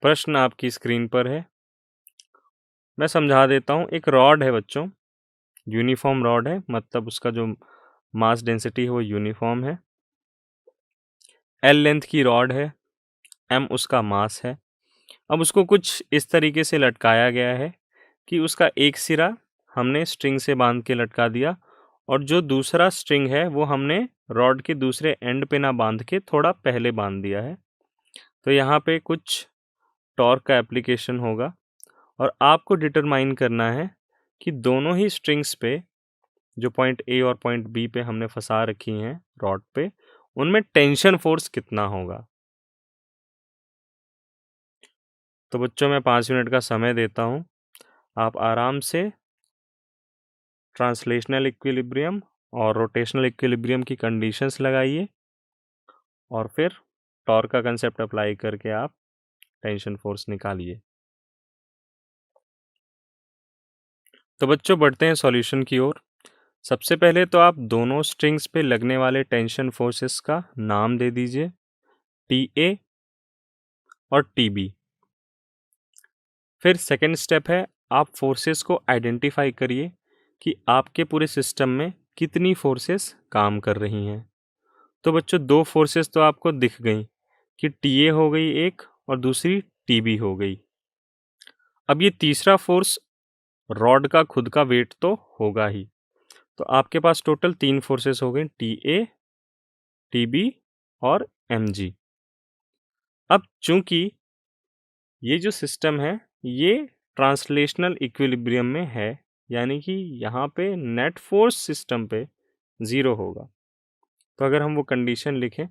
प्रश्न आपकी स्क्रीन पर है। मैं समझा देता हूँ। एक रॉड है बच्चों, यूनिफॉर्म रॉड है, मतलब उसका जो मास डेंसिटी है वो यूनिफॉर्म है। एल लेंथ की रॉड है, एम उसका मास है। अब उसको कुछ इस तरीके से लटकाया गया है कि उसका एक सिरा हमने स्ट्रिंग से बांध के लटका दिया और जो दूसरा स्ट्रिंग है वो हमने रॉड के दूसरे एंड पे ना बांध के थोड़ा पहले बांध दिया है। तो यहाँ पे कुछ टॉर्क का एप्लीकेशन होगा और आपको डिटरमाइन करना है कि दोनों ही स्ट्रिंग्स पे जो पॉइंट ए और पॉइंट बी पे हमने फंसा रखी हैं रॉड पे, उनमें टेंशन फोर्स कितना होगा। तो बच्चों मैं 5 मिनट का समय देता हूँ। आप आराम से ट्रांसलेशनल इक्विलिब्रियम और रोटेशनल इक्विलिब्रियम की कंडीशंस लगाइए और फिर टॉर्क का कंसेप्ट अप्लाई करके आप टेंशन फोर्स निकालिए। तो बच्चों बढ़ते हैं सॉल्यूशन की ओर। सबसे पहले तो आप दोनों स्ट्रिंग्स पे लगने वाले टेंशन फोर्सेस का नाम दे दीजिए, टी ए और टी बी। फिर सेकेंड स्टेप है, आप फोर्सेस को आइडेंटिफाई करिए कि आपके पूरे सिस्टम में कितनी फोर्सेस काम कर रही हैं। तो बच्चों दो फोर्सेस तो आपको दिख गई कि टी ए हो गई एक और दूसरी टी बी हो गई। अब ये तीसरा फोर्स रॉड का खुद का वेट तो होगा ही, तो आपके पास टोटल 3 फोर्सेस हो गई, टी ए, टी बी और एम जी। अब चूंकि ये जो सिस्टम है ये ट्रांसलेशनल इक्विलिब्रियम में है, यानी कि यहाँ पे नेट फोर्स सिस्टम पे 0 होगा। तो अगर हम वो कंडीशन लिखें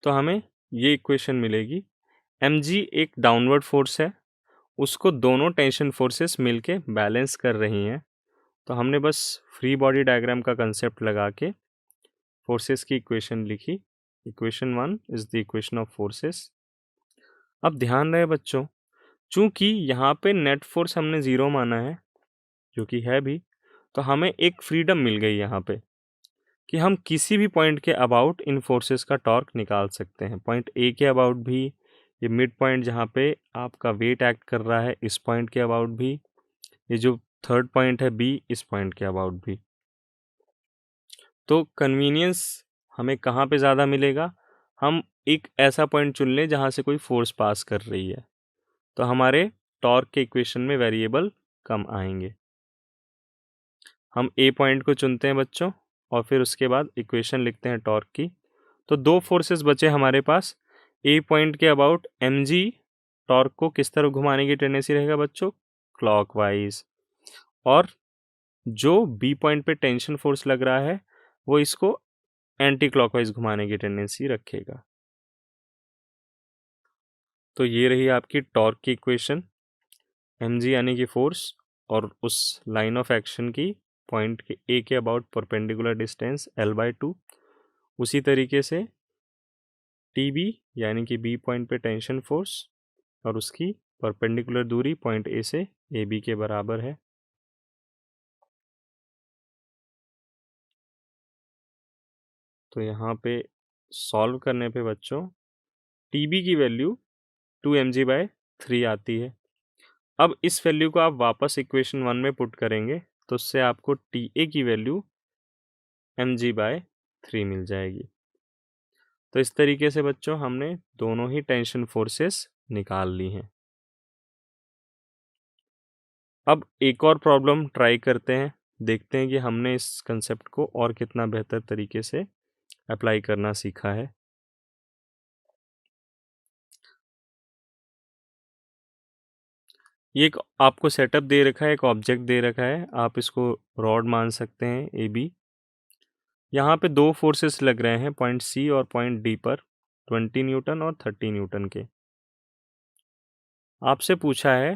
तो हमें ये इक्वेशन मिलेगी। mg एक डाउनवर्ड फोर्स है, उसको दोनों टेंशन फोर्सेस मिलके बैलेंस कर रही हैं। तो हमने बस फ्री बॉडी डायग्राम का कंसेप्ट लगा के फोर्सेस की इक्वेशन लिखी। Equation 1 is the equation of forces. अब ध्यान रहे बच्चों, चूंकि यहाँ पे नेट फोर्स हमने 0 माना है, जो कि है भी, तो हमें एक फ्रीडम मिल गई यहाँ पे कि हम किसी भी पॉइंट के अबाउट इन फोर्सेस का टॉर्क निकाल सकते हैं। पॉइंट ए के अबाउट भी, ये मिड पॉइंट जहाँ पे आपका वेट एक्ट कर रहा है इस पॉइंट के अबाउट भी, ये जो थर्ड पॉइंट है बी, इस पॉइंट के अबाउट भी। तो कन्वीनियंस हमें कहाँ पे ज़्यादा मिलेगा, हम एक ऐसा पॉइंट चुन लें जहाँ से कोई फोर्स पास कर रही है, तो हमारे टॉर्क के इक्वेशन में वेरिएबल कम आएंगे। हम ए पॉइंट को चुनते हैं बच्चों और फिर उसके बाद इक्वेशन लिखते हैं टॉर्क की। तो दो फोर्सेस बचे हमारे पास। ए पॉइंट के अबाउट एम जी टॉर्क को किस तरह घुमाने की टेंडेंसी रहेगा बच्चों, क्लॉकवाइज। और जो बी पॉइंट पे टेंशन फोर्स लग रहा है वो इसको एंटी क्लॉकवाइज घुमाने की टेंडेंसी रखेगा। तो ये रही आपकी टॉर्क की इक्वेशन, एम जी यानी कि फोर्स और उस लाइन ऑफ एक्शन की पॉइंट के ए के अबाउट परपेंडिकुलर डिस्टेंस L/2। उसी तरीके से टी बी यानी कि बी पॉइंट पे टेंशन फोर्स और उसकी परपेंडिकुलर दूरी पॉइंट ए से ए बी के बराबर है। तो यहाँ पे सॉल्व करने पे बच्चों टी बी की वैल्यू 2mg/3 आती है। अब इस वैल्यू को आप वापस इक्वेशन 1 में पुट करेंगे तो उससे आपको टी ए की वैल्यू mg/3 मिल जाएगी। तो इस तरीके से बच्चों हमने दोनों ही टेंशन फोर्सेस निकाल ली हैं। अब एक और प्रॉब्लम ट्राई करते हैं, देखते हैं कि हमने इस कंसेप्ट को और कितना बेहतर तरीके से अप्लाई करना सीखा है। ये एक आपको सेटअप दे रखा है, एक ऑब्जेक्ट दे रखा है, आप इसको रॉड मान सकते हैं ए बी। यहाँ पे दो फोर्सेस लग रहे हैं पॉइंट सी और पॉइंट डी पर, 20 न्यूटन और 30 न्यूटन के। आपसे पूछा है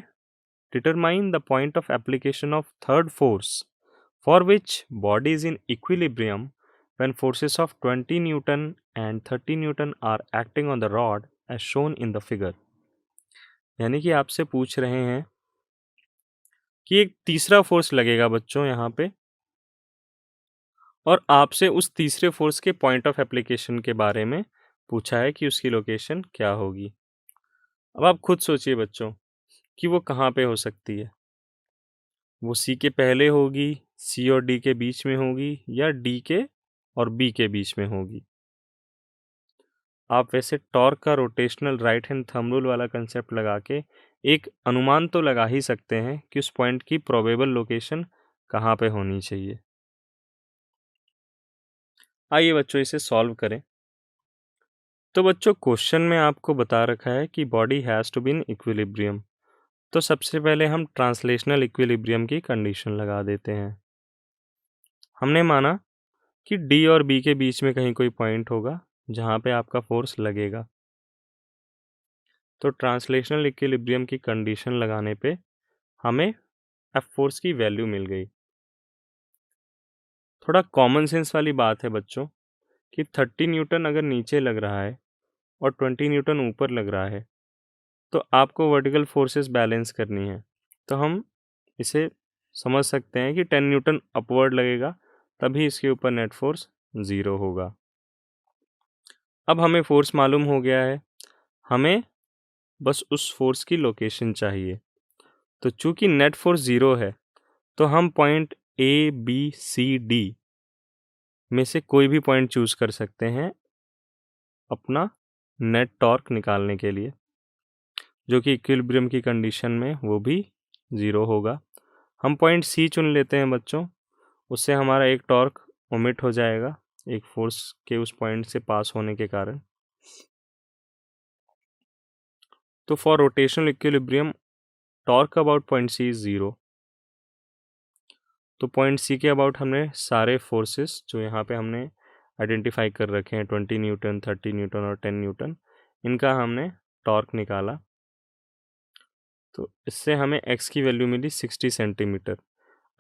determine the point of application of third force for which body is in equilibrium when forces of 20 Newton and 30 Newton are acting on the rod as shown in the figure। यानी कि आपसे पूछ रहे हैं कि एक तीसरा फोर्स लगेगा बच्चों यहाँ पे और आपसे उस तीसरे फोर्स के पॉइंट ऑफ एप्लीकेशन के बारे में पूछा है कि उसकी लोकेशन क्या होगी। अब आप खुद सोचिए बच्चों कि वो कहाँ पे हो सकती है। वो सी के पहले होगी, सी और डी के बीच में होगी, या डी के और बी के बीच में होगी। आप वैसे टॉर्क का rotational right hand thumb rule वाला कंसेप्ट लगा के एक अनुमान तो लगा ही सकते हैं कि उस पॉइंट की प्रोबेबल लोकेशन कहाँ पे होनी चाहिए। आइए बच्चों इसे सॉल्व करें। तो बच्चों क्वेश्चन में आपको बता रखा है कि body has to be in equilibrium. तो सबसे पहले हम ट्रांसलेशनल इक्विलिब्रियम की कंडीशन लगा देते हैं। हमने माना कि डी और बी के बीच में कहीं कोई पॉइंट होगा जहाँ पे आपका फोर्स लगेगा। तो ट्रांसलेशनल इक्विलिब्रियम की कंडीशन लगाने पे हमें एफ फोर्स की वैल्यू मिल गई। थोड़ा कॉमन सेंस वाली बात है बच्चों कि 30 न्यूटन अगर नीचे लग रहा है और 20 न्यूटन ऊपर लग रहा है तो आपको वर्टिकल फोर्सेस बैलेंस करनी है। तो हम इसे समझ सकते हैं कि 10 न्यूटन अपवर्ड लगेगा, तभी इसके ऊपर नेट फोर्स 0 होगा। अब हमें फोर्स मालूम हो गया है, हमें बस उस फोर्स की लोकेशन चाहिए। तो चूंकि नेट फोर्स 0 है तो हम point A B C D में से कोई भी पॉइंट चूज कर सकते हैं अपना नेट टॉर्क निकालने के लिए, जो कि इक्विलिब्रियम की कंडीशन में वो भी 0 होगा। हम पॉइंट सी चुन लेते हैं बच्चों, उससे हमारा एक टॉर्क ओमिट हो जाएगा एक फोर्स के उस पॉइंट से पास होने के कारण। तो for rotational equilibrium torque about point C is 0। तो पॉइंट सी के अबाउट हमने सारे फोर्सेस जो यहाँ पे हमने आइडेंटिफाई कर रखे हैं 20 न्यूटन, 30 न्यूटन और 10 न्यूटन, इनका हमने टॉर्क निकाला। तो इससे हमें एक्स की वैल्यू मिली 60 सेंटीमीटर।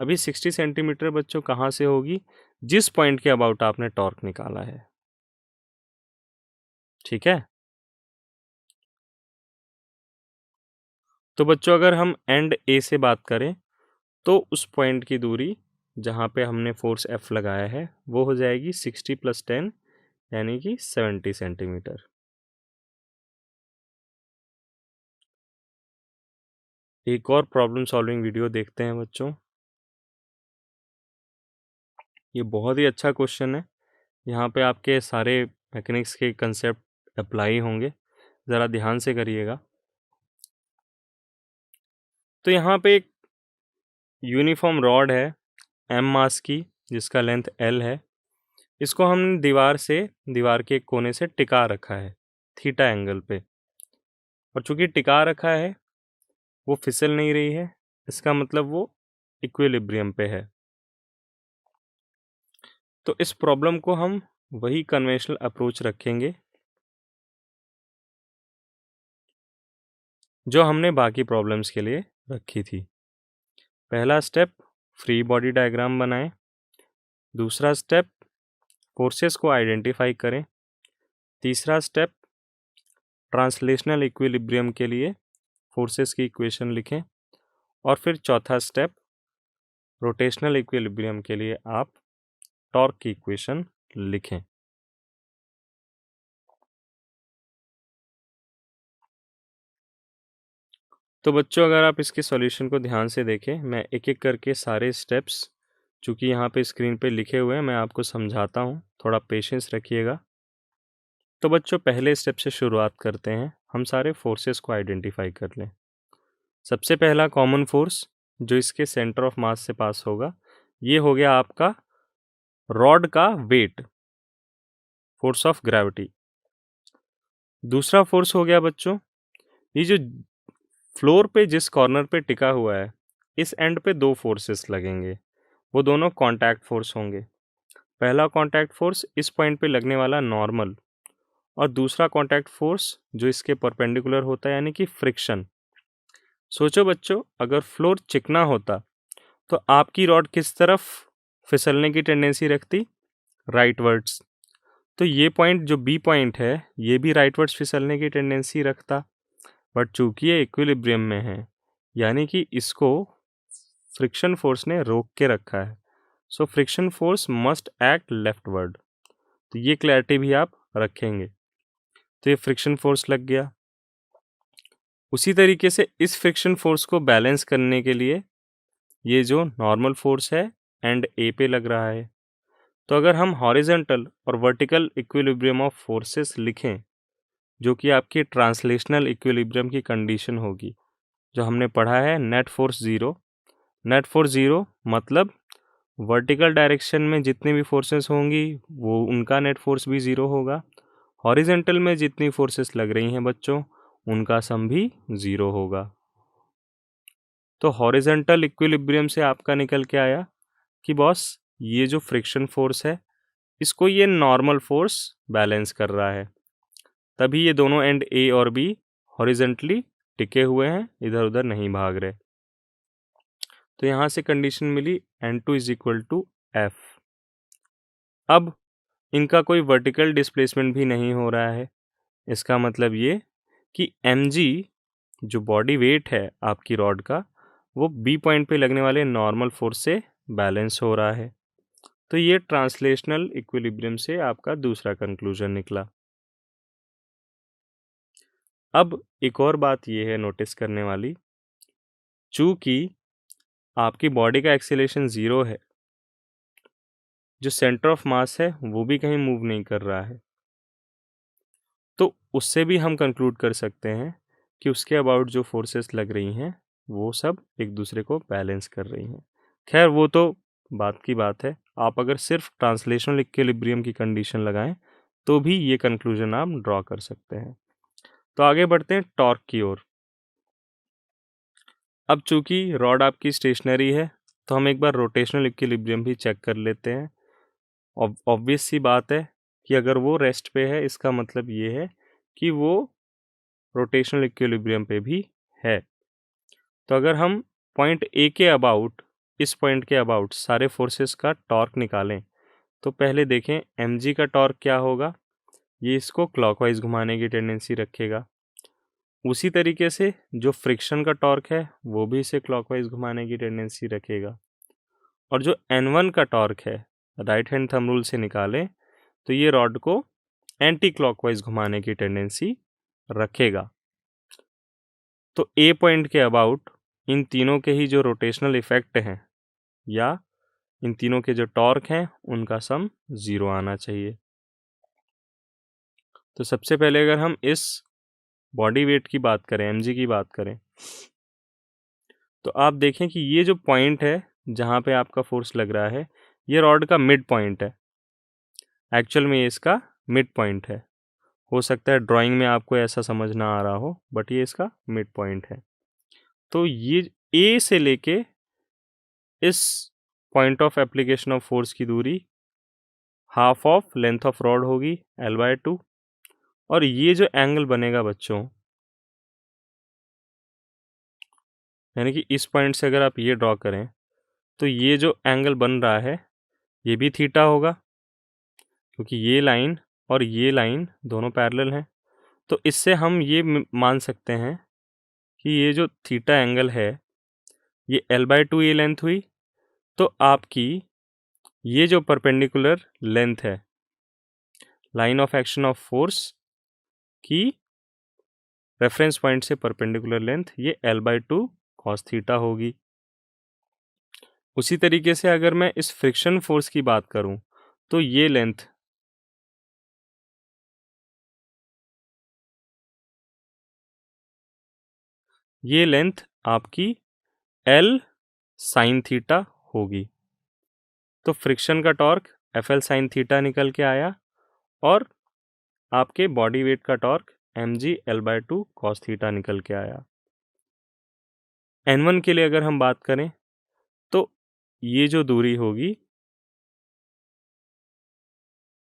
अभी 60 सेंटीमीटर बच्चों कहाँ से होगी? जिस पॉइंट के अबाउट आपने टॉर्क निकाला है। ठीक है, तो बच्चों अगर हम एंड ए से बात करें तो उस पॉइंट की दूरी जहाँ पे हमने फोर्स एफ लगाया है वो हो जाएगी 60 + 10 यानी कि 70 सेंटीमीटर। एक और प्रॉब्लम सॉल्विंग वीडियो देखते हैं बच्चों। ये बहुत ही अच्छा क्वेश्चन है, यहाँ पे आपके सारे मैकेनिक्स के कंसेप्ट अप्लाई होंगे, ज़रा ध्यान से करिएगा। तो यहाँ पे एक यूनिफॉर्म रॉड है एम मास की जिसका लेंथ एल है। इसको हमने दीवार के एक कोने से टिका रखा है थीटा एंगल पे, और चूंकि टिका रखा है वो फिसल नहीं रही है, इसका मतलब वो इक्विलिब्रियम पे है। तो इस प्रॉब्लम को हम वही कन्वेंशनल अप्रोच रखेंगे जो हमने बाकी प्रॉब्लम्स के लिए रखी थी। पहला स्टेप फ्री बॉडी डायग्राम बनाएं। दूसरा स्टेप फोर्सेस को आइडेंटिफाई करें। तीसरा स्टेप ट्रांसलेशनल इक्विलिब्रियम के लिए फोर्सेस की इक्वेशन लिखें। और फिर चौथा स्टेप रोटेशनल इक्विलिब्रियम के लिए आप टॉर्क की इक्वेशन लिखें। तो बच्चों अगर आप इसके सॉल्यूशन को ध्यान से देखें, मैं एक एक करके सारे स्टेप्स चूँकि यहाँ पे स्क्रीन पे लिखे हुए हैं मैं आपको समझाता हूँ, थोड़ा पेशेंस रखिएगा। तो बच्चों पहले स्टेप से शुरुआत करते हैं, हम सारे फोर्सेस को आइडेंटिफाई कर लें। सबसे पहला कॉमन फोर्स जो इसके सेंटर ऑफ मास से पास होगा ये हो गया आपका रॉड का वेट, फोर्स ऑफ ग्रेविटी। दूसरा फोर्स हो गया बच्चों ये जो फ्लोर पे जिस कॉर्नर पे टिका हुआ है इस एंड पे दो फोर्सेस लगेंगे, वो दोनों कांटेक्ट फोर्स होंगे। पहला कांटेक्ट फोर्स इस पॉइंट पे लगने वाला नॉर्मल, और दूसरा कांटेक्ट फोर्स जो इसके परपेंडिकुलर होता है यानी कि फ्रिक्शन। सोचो बच्चों अगर फ्लोर चिकना होता तो आपकी रॉड किस तरफ फिसलने की टेंडेंसी रखती? राइटवर्ड्स। तो ये पॉइंट जो बी पॉइंट है ये भी राइटवर्ड्स फिसलने की टेंडेंसी रखता, बट चूंकि ये इक्विलिब्रियम में है यानी कि इसको फ्रिक्शन फोर्स ने रोक के रखा है, so friction force must act leftward. तो ये क्लैरिटी भी आप रखेंगे। तो ये फ्रिक्शन फोर्स लग गया। उसी तरीके से इस फ्रिक्शन फोर्स को बैलेंस करने के लिए ये जो नॉर्मल फोर्स है एंड ए पे लग रहा है, तो अगर हम हॉरिजॉन्टल और वर्टिकल इक्विलिब्रियम ऑफ फोर्सेस लिखें, जो कि आपकी ट्रांसलेशनल इक्विलिब्रियम की कंडीशन होगी, जो हमने पढ़ा है net force zero. Net force zero मतलब वर्टिकल डायरेक्शन में जितनी भी फोर्सेस होंगी वो उनका नेट फोर्स भी ज़ीरो होगा। हॉरिजॉन्टल में जितनी फोर्सेस लग रही हैं बच्चों, उनका सम भी ज़ीरो होगा। तो हॉरिजॉन्टल इक्विलिब्रियम से आपका निकल के आया कि बॉस ये जो फ्रिक्शन फोर्स है इसको ये नॉर्मल फोर्स बैलेंस कर रहा है, तभी ये दोनों एंड ए और बी हॉरिजॉन्टली टिके हुए हैं, इधर उधर नहीं भाग रहे। तो यहाँ से कंडीशन मिली N2 is equal to F. अब इनका कोई वर्टिकल डिस्प्लेसमेंट भी नहीं हो रहा है, इसका मतलब ये कि mg जो बॉडी वेट है आपकी रॉड का, वो बी पॉइंट पे लगने वाले नॉर्मल फोर्स से बैलेंस हो रहा है। तो ये ट्रांसलेशनल इक्विलिब्रियम से आपका दूसरा कंक्लूजन निकला। अब एक और बात ये है नोटिस करने वाली, चूंकि आपकी बॉडी का एक्सीलरेशन ज़ीरो है, जो सेंटर ऑफ मास है वो भी कहीं मूव नहीं कर रहा है, तो उससे भी हम कंक्लूड कर सकते हैं कि उसके अबाउट जो फोर्सेस लग रही हैं वो सब एक दूसरे को बैलेंस कर रही हैं। खैर वो तो बात की बात है, आप अगर सिर्फ ट्रांसलेशनल इक्विलिब्रियम की कंडीशन लगाएं तो भी ये कंक्लूजन आप ड्रॉ कर सकते हैं। तो आगे बढ़ते हैं टॉर्क की ओर। अब चूंकि रॉड आपकी स्टेशनरी है तो हम एक बार रोटेशनल इक्विलिब्रियम भी चेक कर लेते हैं। ऑब्वियस सी बात है कि अगर वो रेस्ट पे है इसका मतलब ये है कि वो रोटेशनल इक्विलिब्रियम पे भी है। तो अगर हम पॉइंट ए के अबाउट, इस पॉइंट के अबाउट सारे फोर्सेस का टॉर्क निकालें, तो पहले देखें mg का टॉर्क क्या होगा। ये इसको क्लॉकवाइज घुमाने की टेंडेंसी रखेगा। उसी तरीके से जो फ्रिक्शन का टॉर्क है वो भी इसे क्लॉकवाइज घुमाने की टेंडेंसी रखेगा। और जो N1 का टॉर्क है, राइट हैंड थंब रूल से निकालें तो ये रॉड को एंटी क्लॉकवाइज घुमाने की टेंडेंसी रखेगा। तो ए पॉइंट के अबाउट इन तीनों के ही जो रोटेशनल इफेक्ट हैं या इन तीनों के जो टॉर्क हैं उनका सम ज़ीरो आना चाहिए। तो सबसे पहले अगर हम इस बॉडी वेट की बात करें, mg की बात करें, तो आप देखें कि ये जो पॉइंट है जहाँ पे आपका फोर्स लग रहा है ये रॉड का मिड पॉइंट है। एक्चुअल में ये इसका मिड पॉइंट है। हो सकता है ड्राइंग में आपको ऐसा समझ ना आ रहा हो, बट ये इसका मिड पॉइंट है। तो ये ए से लेके इस point of application of force की दूरी half of length of rod होगी L/2। और ये जो एंगल बनेगा बच्चों, यानी कि इस पॉइंट से अगर आप ये ड्रॉ करें तो ये जो एंगल बन रहा है ये भी थीटा होगा, क्योंकि ये लाइन और ये लाइन दोनों पैरेलल हैं। तो इससे हम ये मान सकते हैं कि ये जो थीटा एंगल है ये L/2 ये लेंथ हुई। तो आपकी ये जो परपेंडिकुलर लेंथ है line of action of force की रेफरेंस पॉइंट से परपेंडिकुलर लेंथ ये L/2 cos थीटा होगी। उसी तरीके से अगर मैं इस फ्रिक्शन फोर्स की बात करूं तो ये लेंथ आपकी L साइन थीटा होगी। तो फ्रिक्शन का टॉर्क FL साइन थीटा निकल के आया और आपके बॉडी वेट का torque mg L/2 cos theta निकल के आया। N1 के लिए अगर हम बात करें तो ये जो दूरी होगी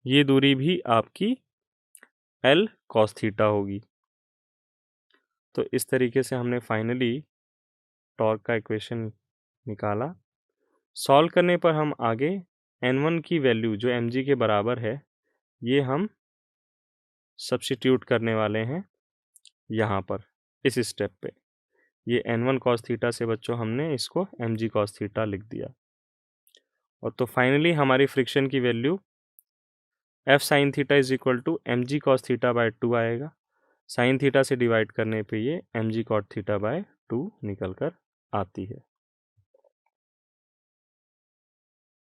ये दूरी भी आपकी L cos थीटा होगी। तो इस तरीके से हमने फाइनली टॉर्क का इक्वेशन निकाला। सॉल्व करने पर हम आगे N1 की वैल्यू जो mg के बराबर है ये हम सब्स्टिट्यूट करने वाले हैं यहाँ पर इस स्टेप पे। ये N1 cos थीटा से बच्चों हमने इसको mg cos थीटा लिख दिया। और तो फाइनली हमारी फ्रिक्शन की value F sin theta is equal to mg cos theta by 2 आएगा। साइन थीटा से डिवाइड करने पे ये mg cot थीटा बाय 2 निकल कर आती है।